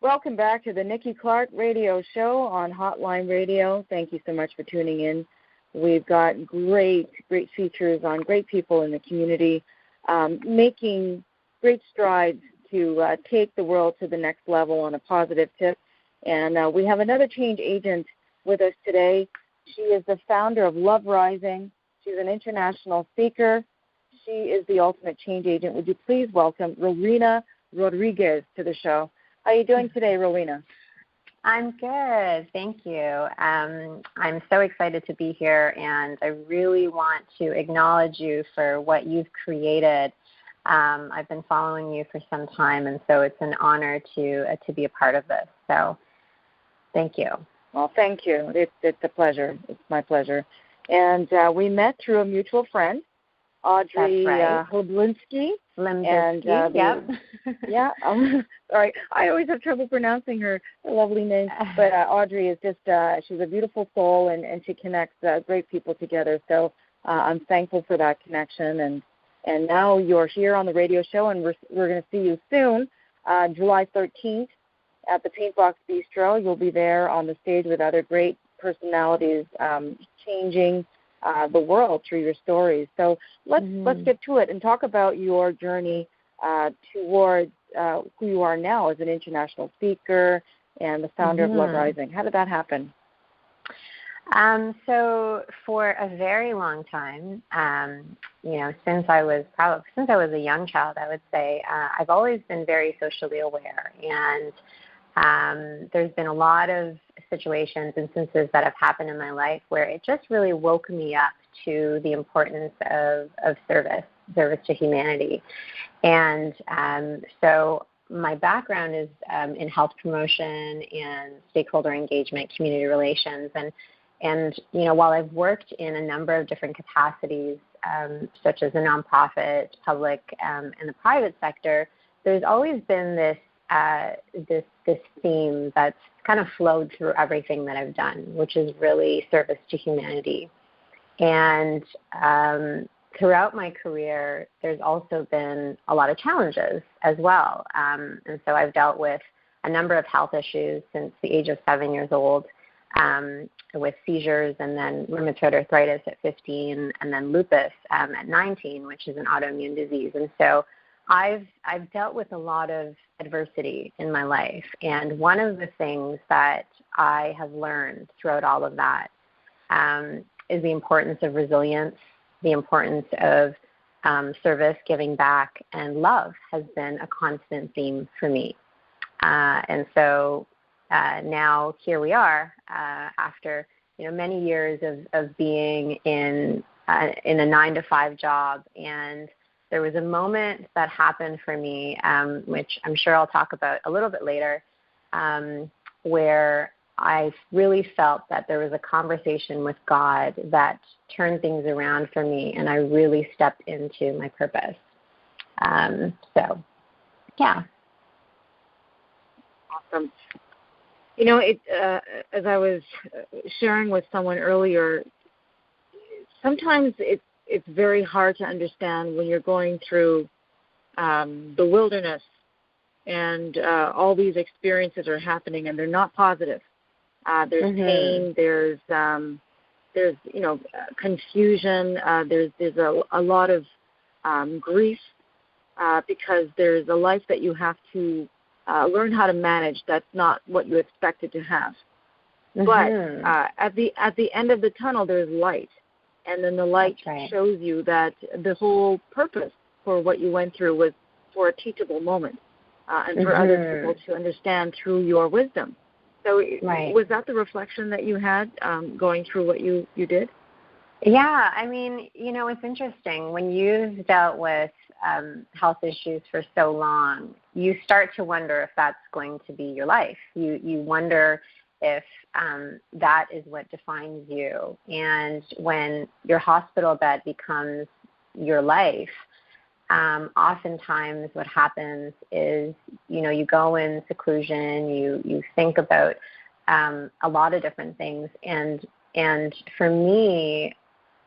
Welcome back to the Nikki Clarke Radio Show on Hotline Radio. Thank you so much for tuning in. We've got great features on great people in the community, making great strides to take the world to the next level on a positive tip. And we have another change agent with us today. She is the founder of Love Rising. She's an international speaker. She is the ultimate change agent. Would you please welcome Rowena Rodriguez to the show? How are you doing today, Rowena? I'm good, thank you. I'm so excited to be here, and I really want to acknowledge you for what you've created. I've been following you for some time, and so it's an honor to be a part of this. So thank you. Well, thank you. It's a pleasure. It's my pleasure. And we met through a mutual friend, Audrey Hoblinski. And yep. Yeah. Sorry, I always have trouble pronouncing her lovely name. But Audrey is just, she's a beautiful soul, and she connects great people together. So I'm thankful for that connection. And now you're here on the radio show, and we're going to see you soon, July 13th at the Paintbox Bistro. You'll be there on the stage with other great personalities changing the world through your stories. So let's get to it and talk about your journey towards who you are now as an international speaker and the founder of Love Rising. How did that happen? So for a very long time, since I was a young child, I would say, I've always been very socially aware, and there's been a lot of situations, instances that have happened in my life where it just really woke me up to the importance of service to humanity. And so my background is in health promotion and stakeholder engagement, community relations, and while I've worked in a number of different capacities, such as the nonprofit, public, and the private sector, there's always been this theme that's kind of flowed through everything that I've done, which is really service to humanity. And throughout my career, there's also been a lot of challenges as well. And so I've dealt with a number of health issues since the age of 7 years old, with seizures and then rheumatoid arthritis at 15, and then lupus at 19, which is an autoimmune disease. And so I've dealt with a lot of adversity in my life, and one of the things that I have learned throughout all of that is the importance of resilience, the importance of service, giving back, and love has been a constant theme for me. And so now here we are after many years of being in a 9-to-5 job, and there was a moment that happened for me, which I'm sure I'll talk about a little bit later, where I really felt that there was a conversation with God that turned things around for me, and I really stepped into my purpose. So, yeah. Awesome. As I was sharing with someone earlier, sometimes it's very hard to understand when you're going through the wilderness and all these experiences are happening and they're not positive. There's pain, there's confusion, there's a lot of grief because there's a life that you have to learn how to manage. That's not what you expected to have. But at the end of the tunnel, there's light. And then the light shows you that the whole purpose for what you went through was for a teachable moment and for other people to understand through your wisdom. So was that the reflection that you had going through what you did? Yeah, I mean, it's interesting. When you've dealt with health issues for so long, you start to wonder if that's going to be your life. You wonder if that is what defines you. And when your hospital bed becomes your life, oftentimes what happens is, you go in seclusion, you think about a lot of different things. And for me,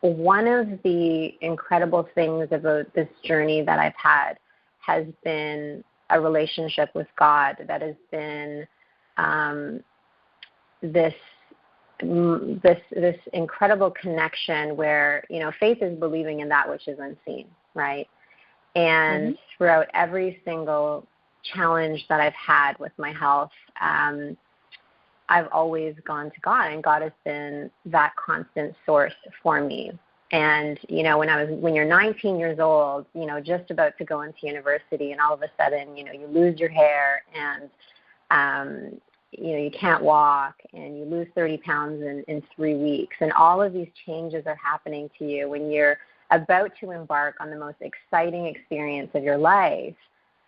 one of the incredible things about this journey that I've had has been a relationship with God that has been this incredible connection where, faith is believing in that which is unseen, right? And throughout every single challenge that I've had with my health, I've always gone to God, and God has been that constant source for me. And, when you're 19 years old, just about to go into university, and all of a sudden, you lose your hair, and, you can't walk, and you lose 30 pounds in 3 weeks. And all of these changes are happening to you when you're about to embark on the most exciting experience of your life.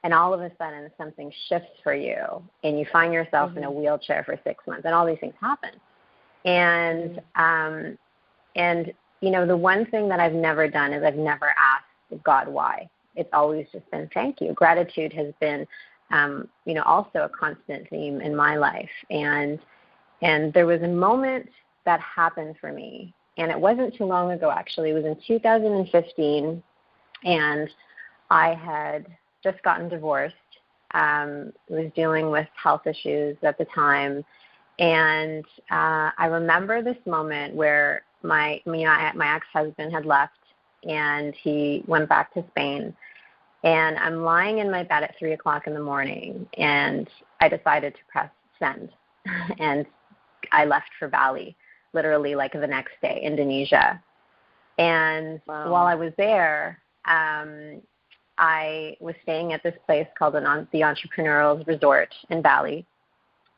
And all of a sudden, something shifts for you, and you find yourself in a wheelchair for 6 months, and all these things happen. And, the one thing that I've never done is I've never asked God why. It's always just been thank you. Gratitude has been, also a constant theme in my life. And there was a moment that happened for me, and it wasn't too long ago, actually. It was in 2015, and I had just gotten divorced. Was dealing with health issues at the time, and I remember this moment where my ex-husband had left, and he went back to Spain, and I'm lying in my bed at 3 o'clock in the morning, and I decided to press send, and I left for Bali, literally like the next day, Indonesia. And while I was there, I was staying at this place called the Entrepreneurial Resort in Bali,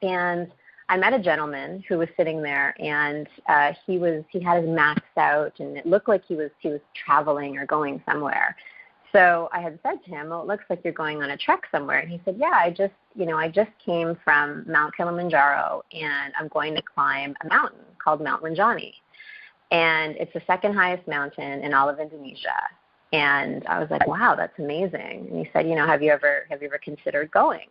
and I met a gentleman who was sitting there, and he had his max out, and it looked like he was traveling or going somewhere. So I had said to him, "Well, it looks like you're going on a trek somewhere." And he said, "Yeah, I just came from Mount Kilimanjaro, and I'm going to climb a mountain called Mount Rinjani, and it's the second highest mountain in all of Indonesia." And I was like, "Wow, that's amazing." And he said, "Have you ever considered going?"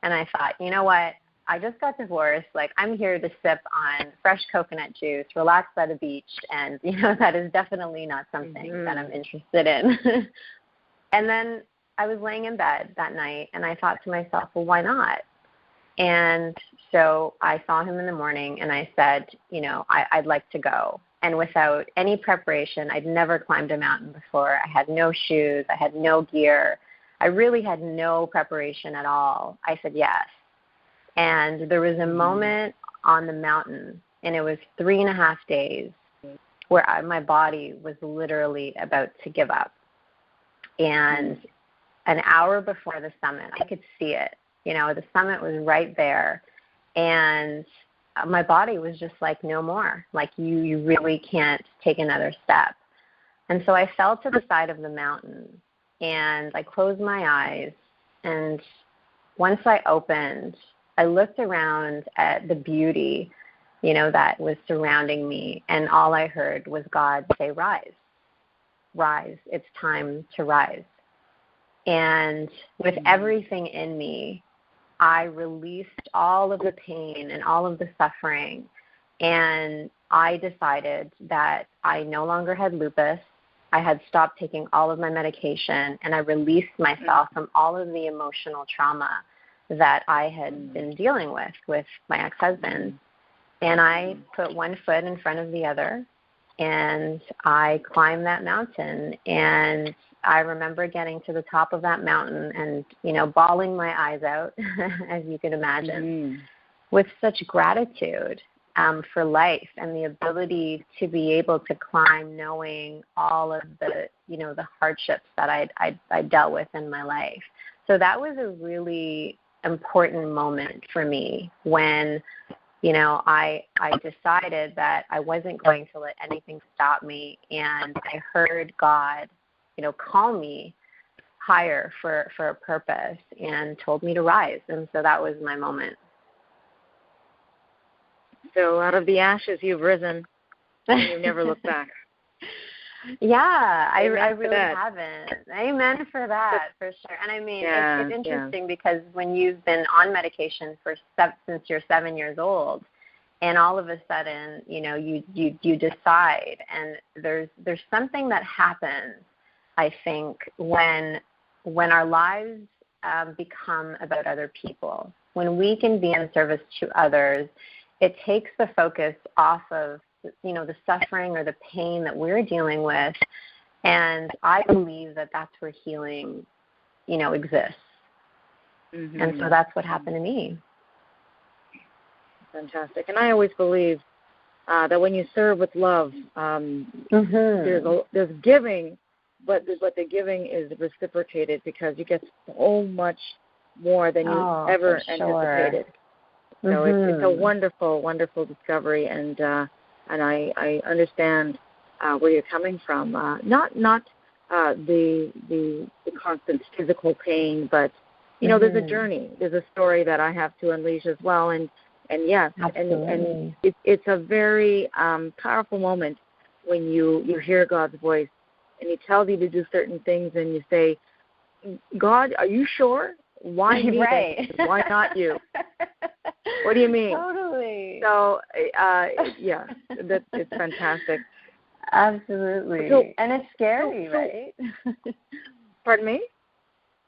And I thought, you know what? I just got divorced. Like, I'm here to sip on fresh coconut juice, relax by the beach, and, that is definitely not something that I'm interested in. And then I was laying in bed that night, and I thought to myself, well, why not? And so I saw him in the morning, and I said, I'd like to go. And without any preparation, I'd never climbed a mountain before. I had no shoes. I had no gear. I really had no preparation at all. I said yes. And there was a moment on the mountain, and it was 3.5 days, where my body was literally about to give up. And an hour before the summit, I could see it. The summit was right there. And my body was just like, no more. Like, you really can't take another step. And so I fell to the side of the mountain, and I closed my eyes. And once I opened, I looked around at the beauty, that was surrounding me, and all I heard was God say, "Rise, rise, it's time to rise." And with everything in me, I released all of the pain and all of the suffering, and I decided that I no longer had lupus. I had stopped taking all of my medication, and I released myself from all of the emotional trauma that I had been dealing with my ex-husband. And I put one foot in front of the other, and I climbed that mountain. And I remember getting to the top of that mountain and, bawling my eyes out, as you can imagine, with such gratitude for life and the ability to be able to climb, knowing all of the, the hardships that I dealt with in my life. So that was a really important moment for me when, I decided that I wasn't going to let anything stop me, and I heard God, call me higher for a purpose, and told me to rise. And so that was my moment. So out of the ashes, you've risen, and you've never looked back. Yeah, I really haven't. Amen for that, for sure. And I mean, it's interesting because when you've been on medication since you're 7 years old, and all of a sudden, you decide, and there's something that happens, I think, when our lives become about other people. When we can be in service to others, it takes the focus off of, the suffering or the pain that we're dealing with. And I believe that that's where healing, exists. Mm-hmm. And so that's what happened to me. Fantastic. And I always believe that when you serve with love, there's giving, but the giving is reciprocated because you get so much more than you ever anticipated. So it's a wonderful, wonderful discovery, and I understand where you're coming from. Not the constant physical pain, but there's a journey. There's a story that I have to unleash as well, and yes, and it's a very powerful moment when you hear God's voice and He tells you to do certain things, and you say, "God, are you sure? Why me? Right. Why not you? What do you mean?" Totally. So, it's fantastic. Absolutely. And it's scary, right? Pardon me?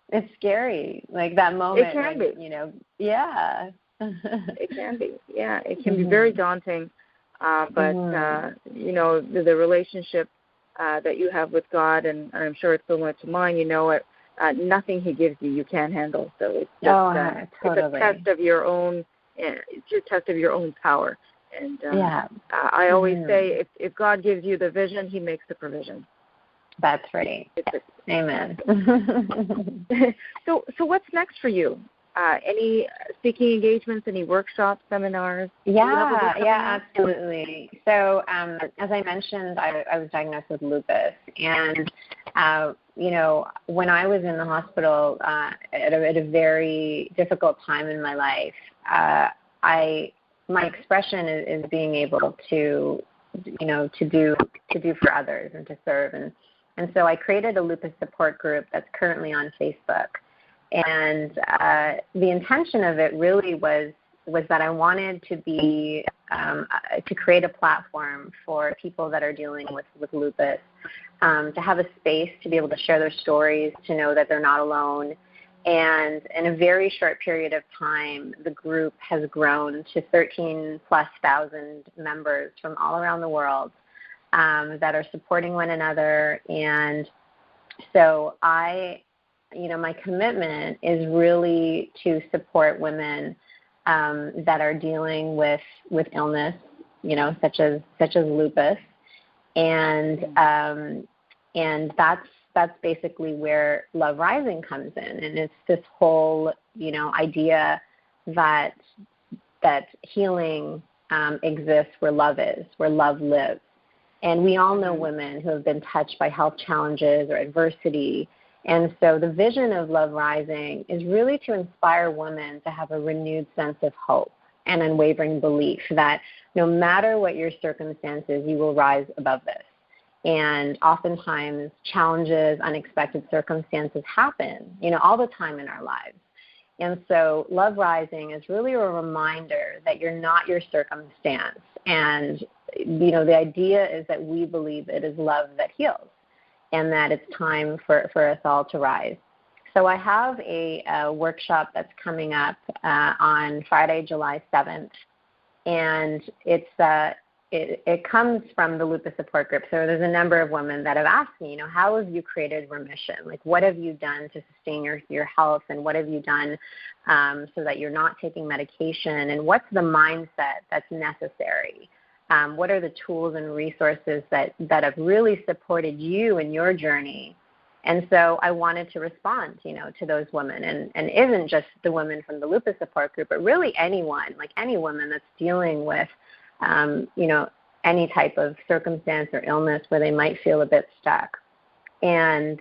It's scary, like that moment. It can be. Yeah. It can be. Yeah, it can be very daunting. But, the relationship that you have with God, and I'm sure it's similar to mine, nothing He gives you can't handle. So it's just totally. it's a test of your own. It's a test of your own power. And I always say, if God gives you the vision, He makes the provision. That's right. Amen. So what's next for you? Any speaking engagements? Any workshops, seminars? Yeah, absolutely. So as I mentioned, I was diagnosed with lupus, and when I was in the hospital at a very difficult time in my life, my expression is being able to do for others and to serve, and so I created a lupus support group that's currently on Facebook. And the intention of it really was that I wanted to be to create a platform for people that are dealing with lupus, to have a space to be able to share their stories, to know that they're not alone. And in a very short period of time, the group has grown to 13,000+ members from all around the world that are supporting one another. And so my commitment is really to support women that are dealing with illness, such as lupus, and that's basically where Love Rising comes in, and it's this whole idea that healing exists where love is, where love lives, and we all know women who have been touched by health challenges or adversity. And so the vision of Love Rising is really to inspire women to have a renewed sense of hope and unwavering belief that no matter what your circumstances, you will rise above this. And oftentimes challenges, unexpected circumstances happen, all the time in our lives. And so Love Rising is really a reminder that you're not your circumstance. And, the idea is that we believe it is love that heals, and that it's time for us all to rise. So I have a workshop that's coming up on Friday, July 7th, and it comes from the Lupus Support Group. So there's a number of women that have asked me, how have you created remission? Like, what have you done to sustain your health, and what have you done so that you're not taking medication, and what's the mindset that's necessary? What are the tools and resources that have really supported you in your journey? And so I wanted to respond, to those women, and isn't just the women from the Lupus Support Group, but really anyone, like any woman that's dealing with, any type of circumstance or illness where they might feel a bit stuck. And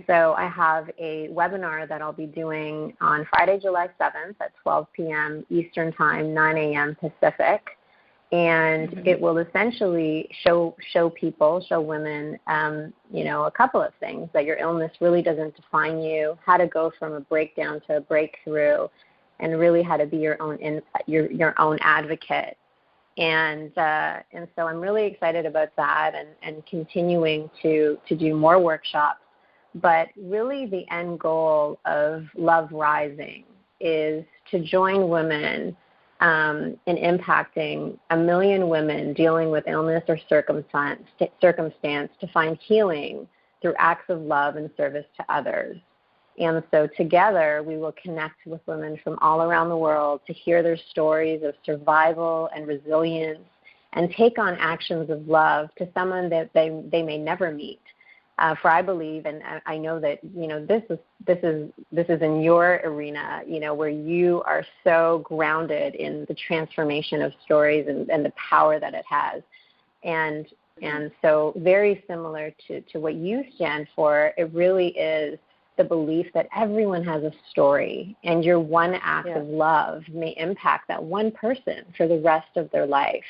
so I have a webinar that I'll be doing on Friday, July 7th at 12 p.m. Eastern Time, 9 a.m. Pacific. And it will essentially show women, a couple of things, that your illness really doesn't define you, how to go from a breakdown to a breakthrough, and really how to be your own advocate. And so I'm really excited about that, and continuing to do more workshops, But really the end goal of Love Rising is to join women in impacting 1 million women dealing with illness or circumstance to find healing through acts of love and service to others. And so together we will connect with women from all around the world to hear their stories of survival and resilience and take on actions of love to someone that they may never meet. For I believe, and I know that this is in your arena, where you are so grounded in the transformation of stories and the power that it has, and so very similar to what you stand for. It really is the belief that everyone has a story, and your one act of love may impact that one person for the rest of their life.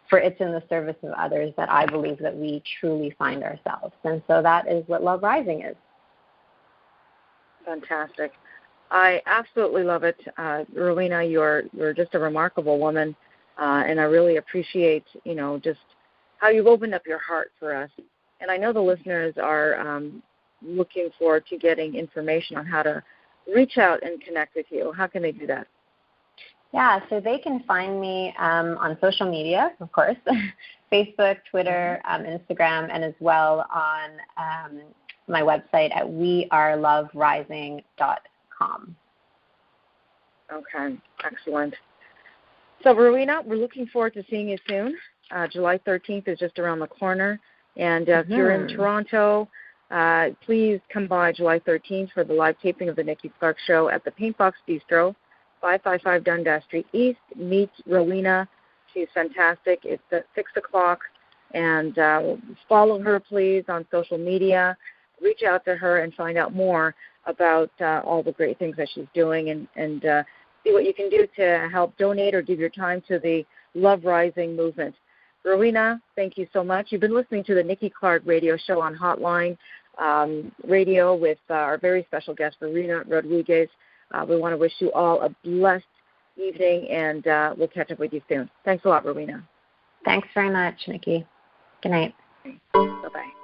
For it's in the service of others that I believe that we truly find ourselves. And so that is what Love Rising is. Fantastic. I absolutely love it. Rowena, you're just a remarkable woman, and I really appreciate, just how you've opened up your heart for us. And I know the listeners are looking forward to getting information on how to reach out and connect with you. How can they do that? Yeah, so they can find me on social media, of course, Facebook, Twitter, Instagram, and as well on my website at weareloverising.com. Okay, excellent. So, Rowena, we're looking forward to seeing you soon. July 13th is just around the corner. And if you're in Toronto, please come by July 13th for the live taping of the Nikki Clarke Show at the Paintbox Bistro, 555 Dundas Street East. Meet Rowena. She's fantastic. It's at 6 o'clock. And follow her, please, on social media. Reach out to her and find out more about all the great things that she's doing and see what you can do to help donate or give your time to the Love Rising movement. Rowena, thank you so much. You've been listening to the Nikki Clarke Radio Show on Hotline Radio with our very special guest, Rowena Rodriguez. We want to wish you all a blessed evening, and we'll catch up with you soon. Thanks a lot, Rowena. Thanks very much, Nikki. Good night. Bye-bye.